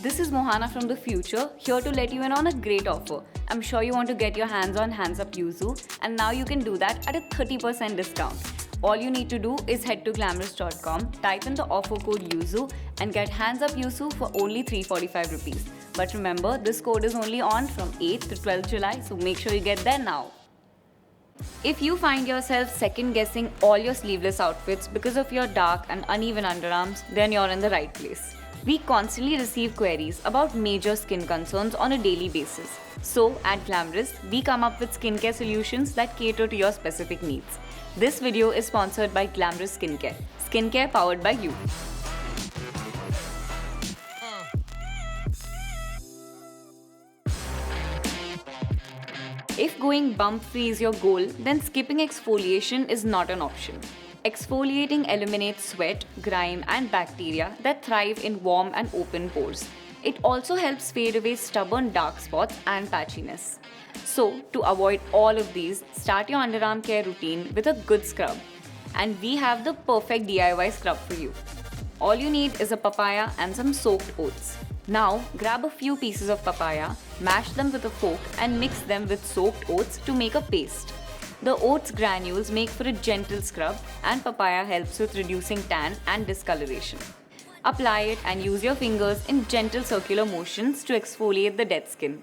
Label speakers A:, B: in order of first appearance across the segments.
A: This is Mohana from the future, here to let you in on a great offer. I'm sure you want to get your hands on Hands Up YUZU, and now you can do that at a 30% discount. All you need to do is head to Glamrs.com, type in the offer code YUZU and get Hands Up YUZU for only 345 rupees. But remember, this code is only on from 8th to 12th July, so make sure you get there now. If you find yourself second-guessing all your sleeveless outfits because of your dark and uneven underarms, then you're in the right place. We constantly receive queries about major skin concerns on a daily basis. So, at Glamrs, we come up with skincare solutions that cater to your specific needs. This video is sponsored by Glamrs Skincare. Skincare powered by you. If going bump-free is your goal, then skipping exfoliation is not an option. Exfoliating eliminates sweat, grime and bacteria that thrive in warm and open pores. It also helps fade away stubborn dark spots and patchiness. So, to avoid all of these, start your underarm care routine with a good scrub. And we have the perfect DIY scrub for you. All you need is a papaya and some soaked oats. Now, grab a few pieces of papaya, mash them with a fork and mix them with soaked oats to make a paste. The oats granules make for a gentle scrub and papaya helps with reducing tan and discoloration. Apply it and use your fingers in gentle circular motions to exfoliate the dead skin.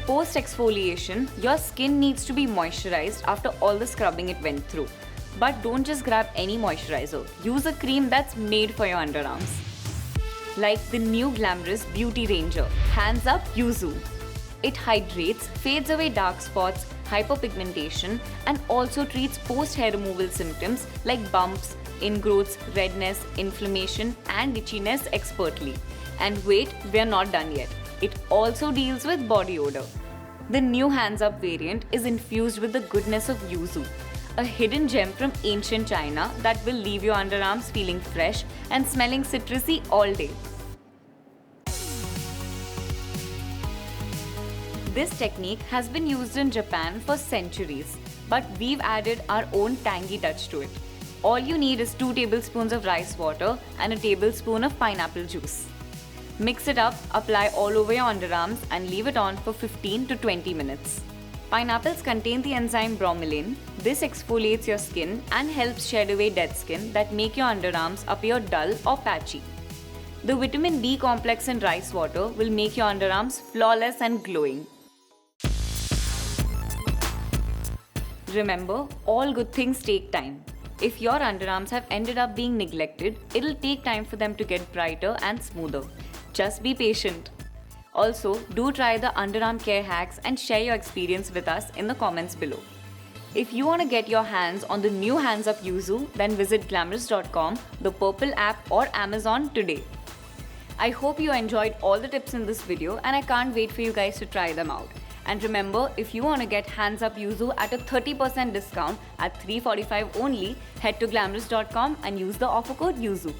A: Post-exfoliation, your skin needs to be moisturized after all the scrubbing it went through. But don't just grab any moisturizer. Use a cream that's made for your underarms. Like the new Glamrs Beauty Ranger, Hands Up YUZU. It hydrates, fades away dark spots, hyperpigmentation, and also treats post-hair removal symptoms like bumps, ingrowths, redness, inflammation, and itchiness expertly. And wait, we're not done yet. It also deals with body odor. The new Hands Up variant is infused with the goodness of YUZU, a hidden gem from ancient China that will leave your underarms feeling fresh and smelling citrusy all day. This technique has been used in Japan for centuries, but we've added our own tangy touch to it. All you need is 2 tablespoons of rice water and a tablespoon of pineapple juice. Mix it up, apply all over your underarms and leave it on for 15 to 20 minutes. Pineapples contain the enzyme bromelain. This exfoliates your skin and helps shed away dead skin that make your underarms appear dull or patchy. The vitamin B complex in rice water will make your underarms flawless and glowing. Remember, all good things take time. If your underarms have ended up being neglected, it'll take time for them to get brighter and smoother. Just be patient. Also, do try the underarm care hacks and share your experience with us in the comments below. If you want to get your hands on the new Hands Up YUZU, then visit Glamrs.com, the Purple app or Amazon today. I hope you enjoyed all the tips in this video and I can't wait for you guys to try them out. And remember, if you want to get Hands Up YUZU at a 30% discount at $345 only, head to Glamrs.com and use the offer code YUZU.